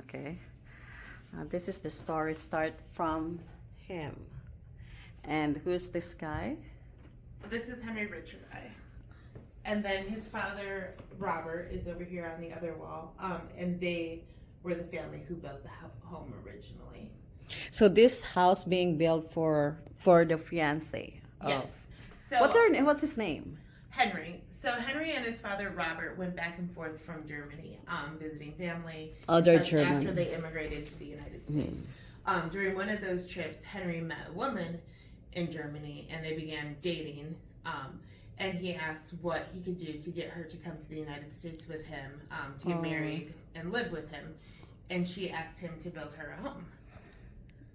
Okay. This is the story start from him. And who's this guy? This is Henry Richard I. And then his father, Robert, is over here on the other wall. And they were the family who built the home originally. So this house being built for the fiance. Yes. So What's his name? Henry. So Henry and his father Robert went back and forth from Germany, visiting family. Oh, they're German. After they immigrated to the United States. During one of those trips, Henry met a woman in Germany, and they began dating. And he asked what he could do to get her to come to the United States with him, to get married and live with him. And she asked him to build her a home.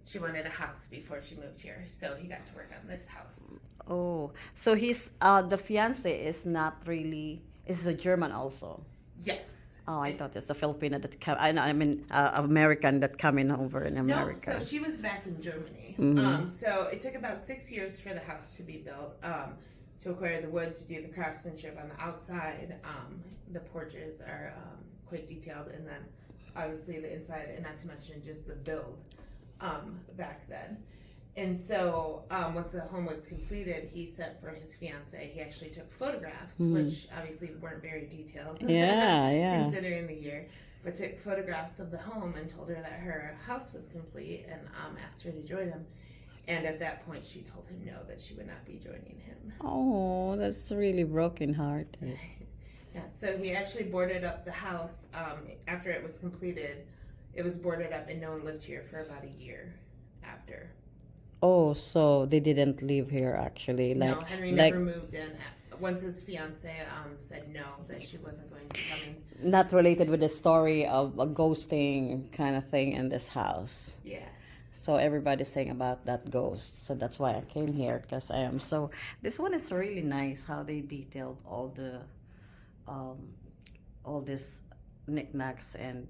She wanted a house before she moved here, so he got to work on this house. Oh, so he's the fiance is not really is a German also. Yes. Oh, I thought it's a Filipino that come. I mean, American that coming over in America. No, so she was back in Germany. So it took about 6 years for the house to be built, to acquire the wood, to do the craftsmanship on the outside. The porches are quite detailed, and then obviously the inside, and not to mention just the build back then. And so once the home was completed, he sent for his fiance. He actually took photographs, which obviously weren't very detailed. Yeah. Considering the year. But took photographs of the home and told her that her house was complete, and asked her to join him. And at that point, she told him no, that she would not be joining him. Oh, that's really broken heart. Yeah, so he actually boarded up the house after it was completed. It was boarded up, and no one lived here for about a year after. Oh, so they didn't live here actually. No, Henry never moved in. Once his fiance said no, that she wasn't going to come in. Not related with the story of a ghosting kind of thing in this house. Yeah. So everybody's saying about that ghost. So that's why I came here, because I am so. This one is really nice how they detailed all this knickknacks and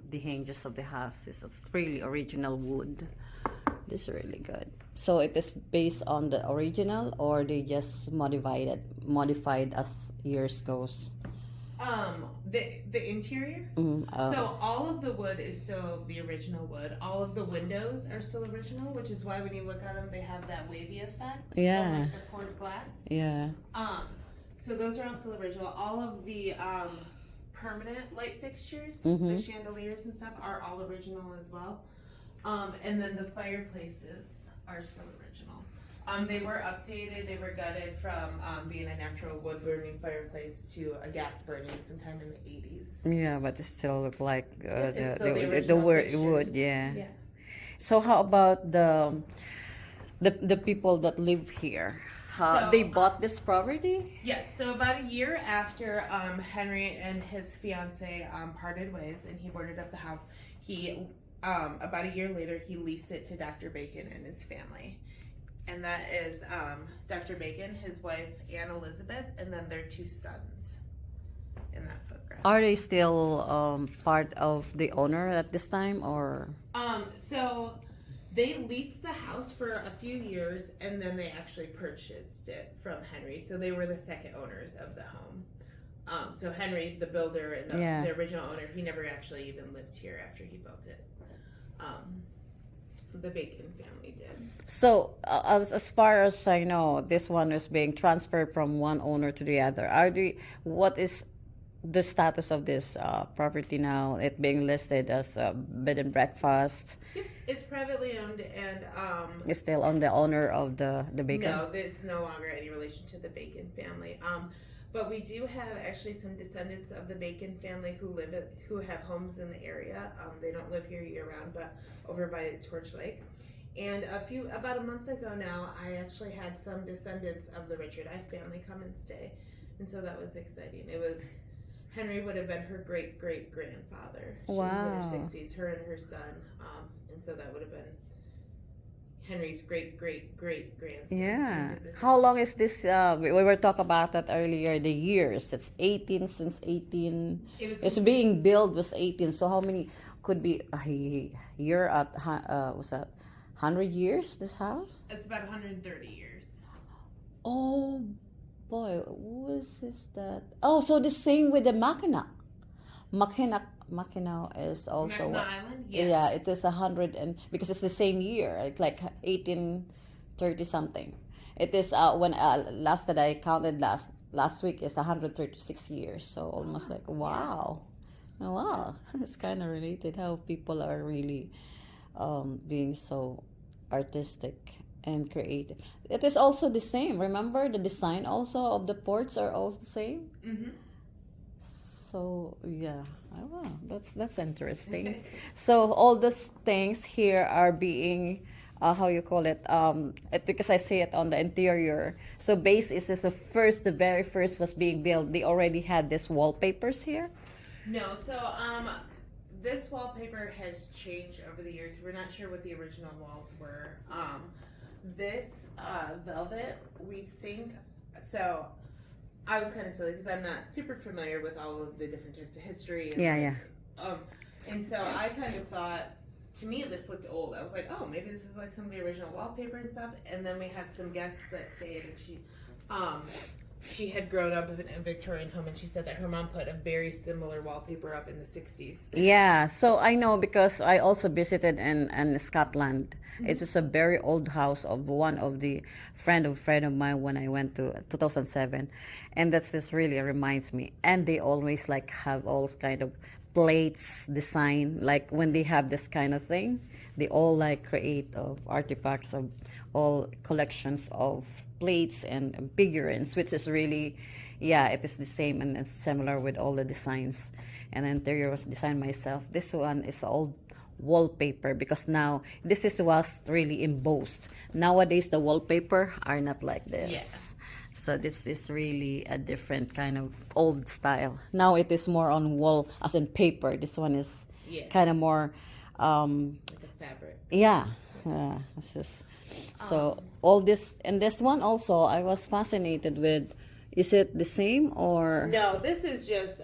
the hinges of the houses. It's really original wood. This is really good. So it is based on the original, or they just modified as years goes? The interior. So all of the wood is still the original wood. All of the windows are still original, which is why when you look at them, they have that wavy effect. Yeah. Like the poured glass. Yeah. So those are also original. All of the permanent light fixtures, the chandeliers and stuff, are all original as well. And then the fireplaces are still original. They were updated. They were gutted from being a natural wood burning fireplace to a gas burning sometime in the 80s. Yeah, but it still look like the wood. Yeah. So how about the people that live here? They bought this property? Yes. So about a year after Henry and his fiance parted ways, and he boarded up the house, he about a year later he leased it to Dr. Bacon and his family. And that is Dr. Bacon, his wife, Anne Elizabeth, and then their 2 sons in that photograph. Are they still part of the owner at this time, or? So they leased the house for a few years, and then they actually purchased it from Henry. So they were the second owners of the home. So Henry, the builder and the original owner, he never actually even lived here after he built it. The Bacon family did. So, as far as I know, this one is being transferred from one owner to the other. What is the status of this property now? It being listed as a bed and breakfast. Yep, it's privately owned, and it's still on the owner of the Bacon. No, there's no longer any relation to the Bacon family. But we do have actually some descendants of the Bacon family who have homes in the area. They don't live here year round, but over by Torch Lake. And about a month ago now, I actually had some descendants of the Richard I family come and stay, and so that was exciting. Henry would have been her great grandfather. She was in her 60s, her and her son, and so that would have been Henry's great grandson. Yeah. How long is this? We were talking about that earlier. The years. It's 18 since 18. It's being built was 18. So how many could be a year at? Was that 100 years? This house? It's about 130 years. Oh boy, what is that? Oh, so the same with the Mackinac. Mackinac is also Mackinac what? Island? Yes. Yeah, it is 100 and because it's the same year, like 1830 something. It is when last that I counted last week is 136 years. So almost like wow, wow, it's kind of related how people are really being so artistic and creative. It is also the same. Remember the design also of the ports are also the same. Mm-hmm. So yeah, oh, wow, that's interesting. So all these things here are being, how you call it? Because I see it on the interior. So base is the very first was being built. They already had this wallpapers here. No, so this wallpaper has changed over the years. We're not sure what the original walls were. This velvet, we think so. I was kind of silly because I'm not super familiar with all of the different types of history. And Yeah. And so I kind of thought, to me, this looked old. I was like, oh, maybe this is like some of the original wallpaper and stuff. And then we had some guests that stayed, and she had grown up in a Victorian home, and she said that her mom put a very similar wallpaper up in the 60s. Yeah, so I know because I also visited in Scotland. It's just a very old house of one of the friend of mine when I went to 2007, and this really reminds me. And they always like have all kind of plates design like when they have this kind of thing. They all like create of artifacts of all collections of plates and figurines, which is really, yeah, it is the same and it's similar with all the designs. And the interior was designed myself. This one is old wallpaper because now this is was really embossed. Nowadays the wallpaper are not like this. Yeah. So this is really a different kind of old style. Now it is more on wall as in paper. This one is kind of more Like a fabric. yeah, this is so all this and this one also I was fascinated with. Is it the same or No, this is just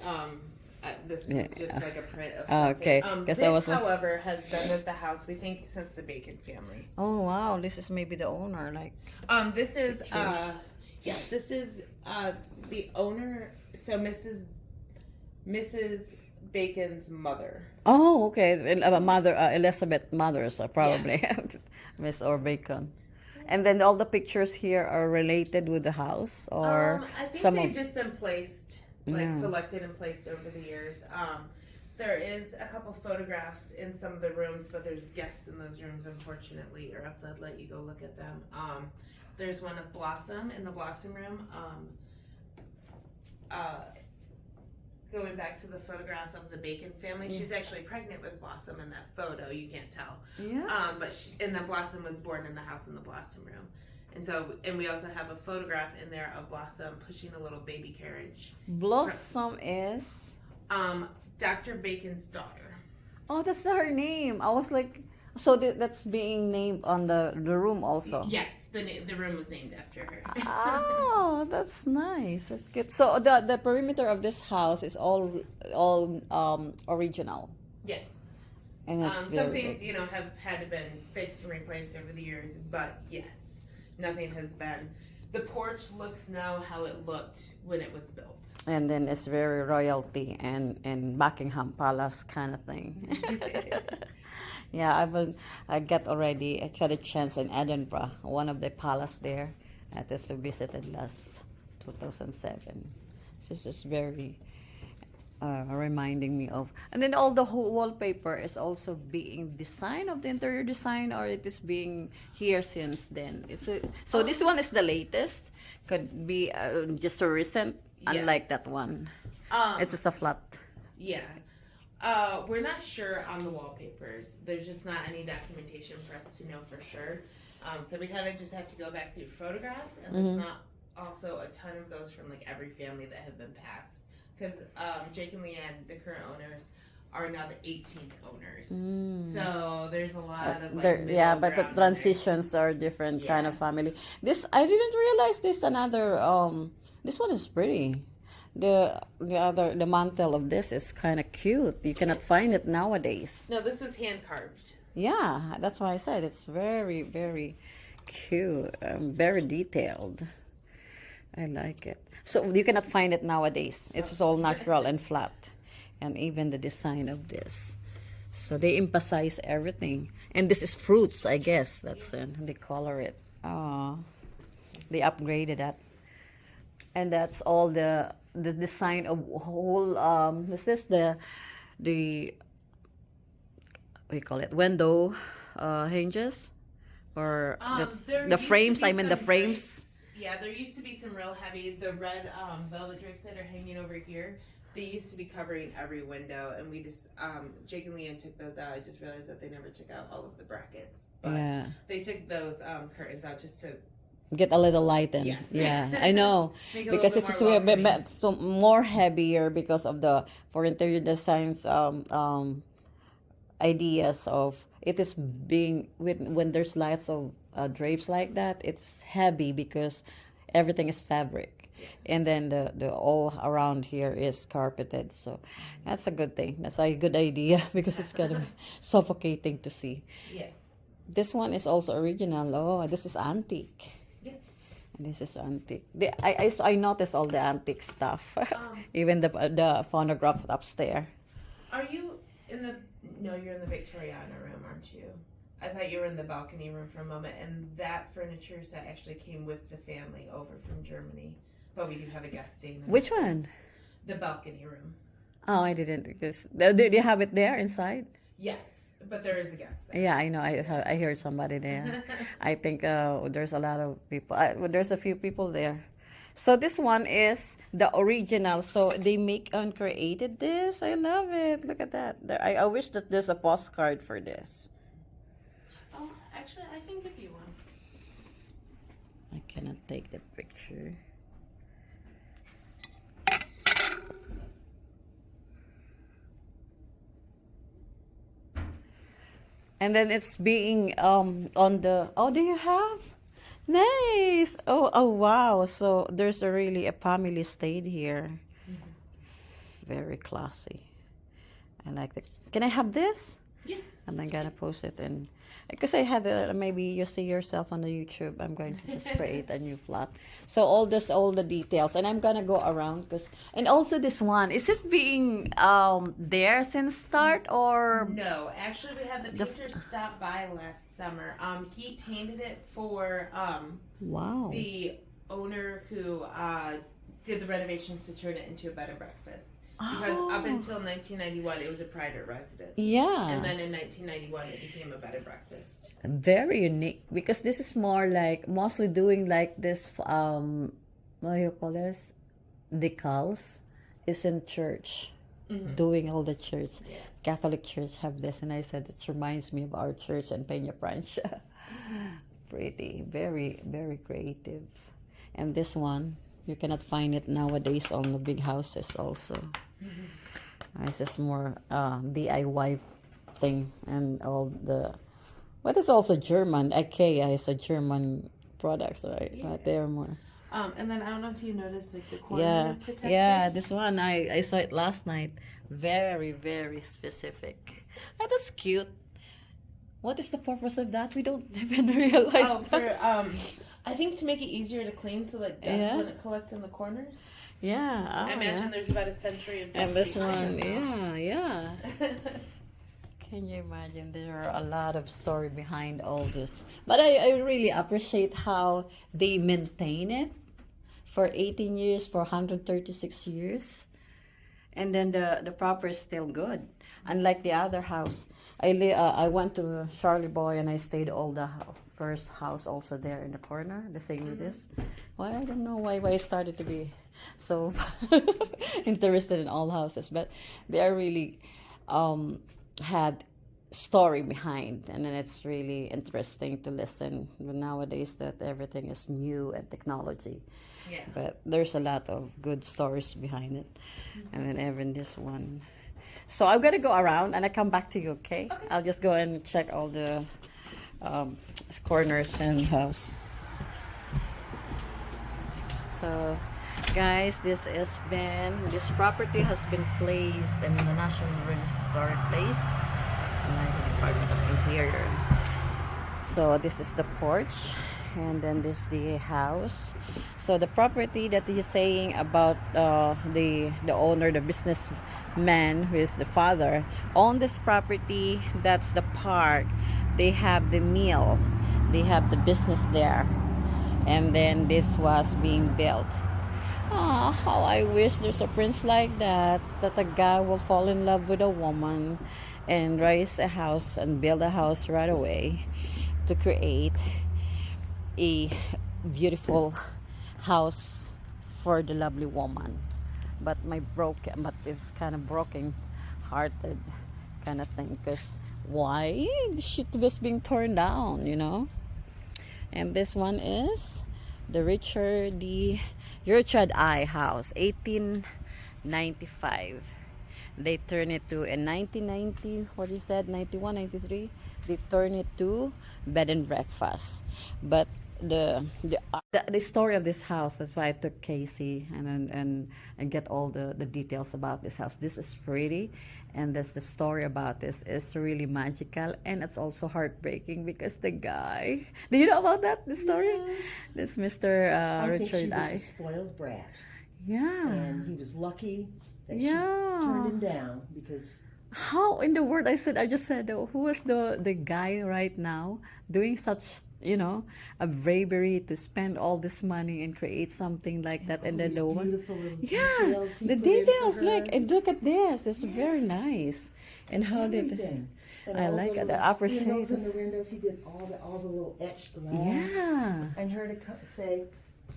this was just like a print of something. okay. This, I was however, has been at the house we think since the Bacon family. oh wow, this is maybe the owner like This is Pictures. yes, this is the owner. So Mrs. Bacon's mother. oh okay, mother Elizabeth mothers probably Miss or Bacon. And then all the pictures here are related with the house or I think some they've of just been placed, like selected and placed over the years. There is a couple photographs in some of the rooms, but there's guests in those rooms, unfortunately, or else I'd let you go look at them. There's one of Blossom in the Blossom room. Going back to the photograph of the Bacon family, she's actually pregnant with Blossom in that photo. You can't tell. yeah. And then Blossom was born in the house in the Blossom room. And we also have a photograph in there of Blossom pushing a little baby carriage. Blossom is Dr. Bacon's daughter. oh that's her name. I was like so that's being named on the room also. Yes, the room was named after her. Oh, that's nice. That's good. So the perimeter of this house is all original. Yes. And it's Some very things, good. have had to been fixed and replaced over the years, but yes, nothing has been. The porch looks now how it looked when it was built. And then it's very royalty and Buckingham Palace kind of thing. Yeah, I got a chance in Edinburgh, one of the palace there. That is visited last 2007. So this is very reminding me of. And then all the whole wallpaper is also being designed of the interior design, or it is being here since then. So this one is the latest. Could be just a recent, unlike that one. It's just a flat. Yeah. We're not sure on the wallpapers. There's just not any documentation for us to know for sure. So we kind of just have to go back through photographs, and there's not also a ton of those from like every family that have been passed. Because Jake and Leanne, the current owners, are now the 18th owners. So there's a lot of like but the transitions are different kind of family. This I didn't realize this another this one is pretty. The mantle of this is kind of cute. You cannot find it nowadays. No, this is hand carved. Yeah, that's why I said it's very, very cute, very detailed. I like it. So you cannot find it nowadays. It's all natural and flat. and even the design of this. So they emphasize everything. And this is fruits, I guess. That's it. They color it. Oh, they upgraded that. And that's all the design of whole what's this, the what do you call it, window hinges, or the frames, I mean the frames. Drapes. Yeah, there used to be some real heavy, the red velvet drapes that are hanging over here. They used to be covering every window, and we just Jake and Leanne took those out. I just realized that they never took out all of the brackets, but Yeah, they took those curtains out just to get a little lightened. Yes. Yeah, I know. make it a Because little it's bit more welcoming. so more heavier because of the for interior designs ideas of it is being when there's lots of drapes like that, it's heavy because everything is fabric, and then the all around here is carpeted. So that's a good thing. That's a good idea because it's kind of suffocating to see. Yes. This one is also original. Oh, this is antique. This is antique. I noticed all the antique stuff. Even the phonograph upstairs. Are you in the? No, you're in the Victoriana room, aren't you? I thought you were in the balcony room for a moment, and that furniture set actually came with the family over from Germany. But we do have a guest staying there. Which one? The balcony room. Oh, I didn't. Because do you have it there inside? Yes, but there is a guest there. Yeah, I know. I heard somebody there. I think there's a lot of people. There's a few people there. So this one is the original. So they make and created this. I love it. Look at that. I wish that there's a postcard for this. Oh, actually, I can give you one. I cannot take the picture. And then it's being on the, oh, do you have? Nice. Oh wow. So there's a family stayed here. Very classy. I like the, can I have this? Yes. And I'm gonna post it in, because I had maybe you see yourself on the YouTube. I'm going to just create a new flat. So all the details, and I'm gonna go around because, and also this one, is it being there since start or? No, actually, we had the painter stop by last summer. He painted it for Wow. the owner who did the renovations to turn it into a bed and breakfast. Because up until 1991, it was a private residence. Yeah. And then in 1991, it became a bed and breakfast. Very unique because this is more like mostly doing like this what do you call this, decals is in church, doing all the church. Yeah. Catholic church have this, and I said it reminds me of our church in Peña Francia. Pretty, very, very creative. And this one, you cannot find it nowadays on the big houses also. This is more DIY thing, and all the, what is also German, IKEA is a German products, right? Yeah. But they're more. And then I don't know if you noticed like the corner Yeah, protectors. yeah, this one, I saw it last night. Very, very specific. That is cute. What is the purpose of that? We don't even realize Oh, that. for I think to make it easier to clean so that dust Yeah. wouldn't collect in the corners. Yeah. I imagine there's about a century of dust. And this behind one, it now. yeah. Can you imagine? There are a lot of story behind all this. But I really appreciate how they maintain it for 18 years, for 136 years. And then the property is still good. Unlike the other house. I went to Charlie Boy and I stayed all the first house also there in the corner. The same with this. Well, I don't know why I started to be so interested in all houses. But they are really had story behind, and then it's really interesting to listen. But nowadays that everything is new and technology. Yeah. But there's a lot of good stories behind it. And then even this one. So I'm gonna go around and I come back to you, okay? I'll just go and check all the corners and house. So guys, this property has been placed in the National Real Historic Place in the Department of Interior. So this is the porch, and then this the house. So the property that he's saying about the owner, the businessman who is the father, own this property. That's the park. They have the mill, they have the business there, and then this was being built. Oh, how I wish there's a prince like that, that a guy will fall in love with a woman and raise a house and build a house right away to create a beautiful house for the lovely woman. But but it's kind of broken hearted kind of thing, because why the shit was being torn down, you know? And this one is the Richard I house, 1895. They turn it to in 1990, what you said, 91, 93. They turn it to bed and breakfast. But the story of this house, that's why I took Casey and get all the details about this house. This is pretty, and that's the story about this is really magical, and it's also heartbreaking because the guy, do you know about that, the story? Yes. This Mr. I think she Richard was I. a spoiled brat, Yeah. and he was lucky that Yeah. she turned him down because How in the world, I just said, who is the guy right now doing such, you know, a bravery to spend all this money and create something like that, and then the woman, beautiful little yeah, details he the put in for details, her. like, and look at this, it's very Yes. nice. And how did Everything. And I all like the it, the little upper windows in shades. the windows. He did all the little etched glass. Yeah. And her to say,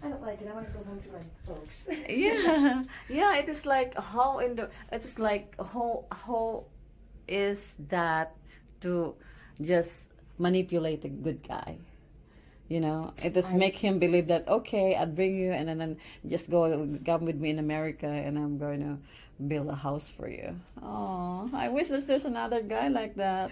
I don't like it. I want to go home to my folks. Yeah, yeah, it is like how in the, it's just like how is that to just manipulate a good guy, you know? It just make him believe that, okay, I'll bring you, and then just come with me in America, and I'm going to build a house for you. Oh, I wish there's another guy like that.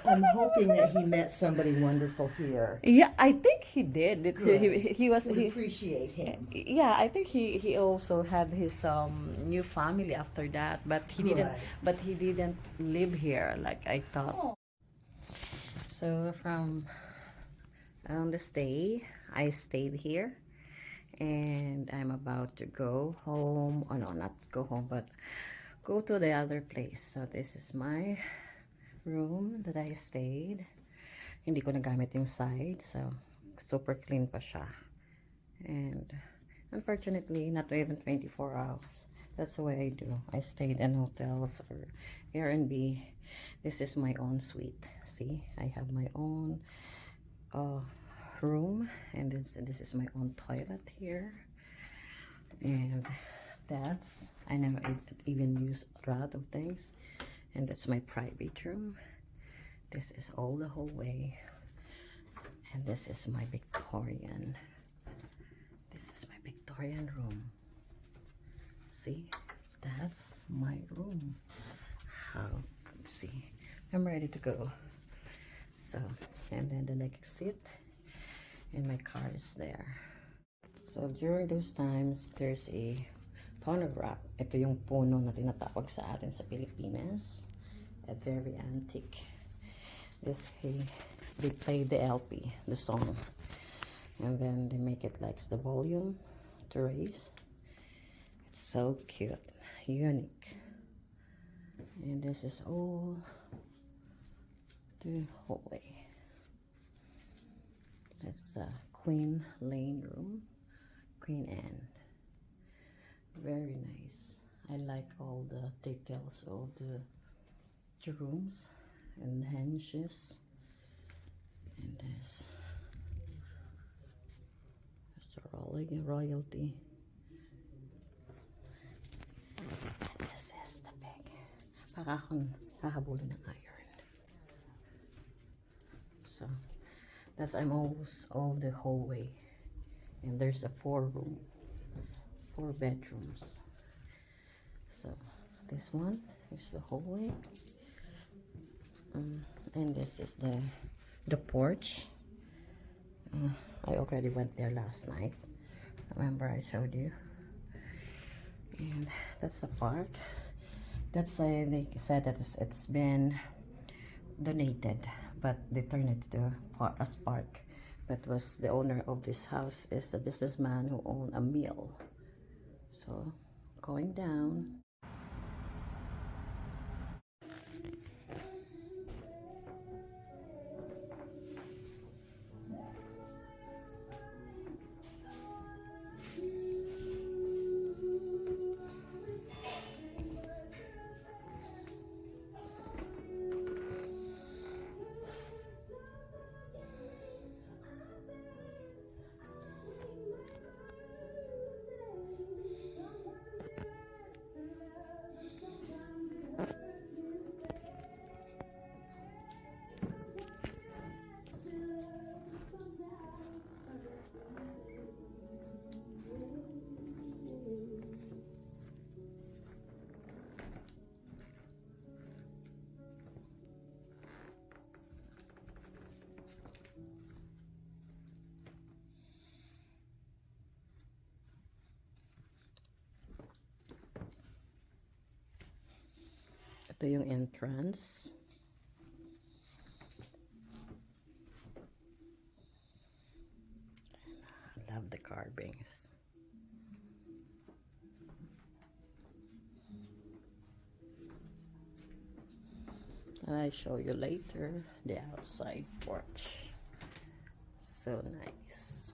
I'm hoping that he met somebody wonderful here. Yeah, I think he did. Good. He was Would he, appreciate him. yeah, I think he also had his new family after that, but Good. he didn't live here like I thought. So from on this day, I stayed here, and I'm about to go home. Oh no, not go home, but go to the other place. So this is my room that I stayed. Hindi ko nagamit yung side, so super clean pa siya. And unfortunately, not even 24 hours. That's the way I do. I stayed in hotels or Airbnb. This is my own suite. See, I have my own room, and this is my own toilet here. And I never even use a lot of things. And that's my private room. This is all the hallway, and this is my Victorian. This is my Victorian room. See, that's my room. See, I'm ready to go. So, and then the next seat, and my car is there. So during those times, there's a phonograph. Ito yung puno na tinatawag sa atin sa Pilipinas. A very antique. They play the LP, the song, and then they make it like the volume to raise. It's so cute, unique. And this is all the hallway. That's the Queen Lane room, Queen Anne. Very nice. I like all the details of the rooms and the hinges. And there's the royalty. And this is the big. Para akong hahabulin ng iron. So that's I'm almost all the hallway. And there's a 4 bedrooms. So this one is the hallway. And this is the porch. I already went there last night. Remember I showed you. And that's the park. That's they said that it's been donated, but they turned it to as park That was the owner of this house is a businessman who owned a mill. So going down. Ito yung entrance. I love the carvings. And I show you later the outside porch. So nice.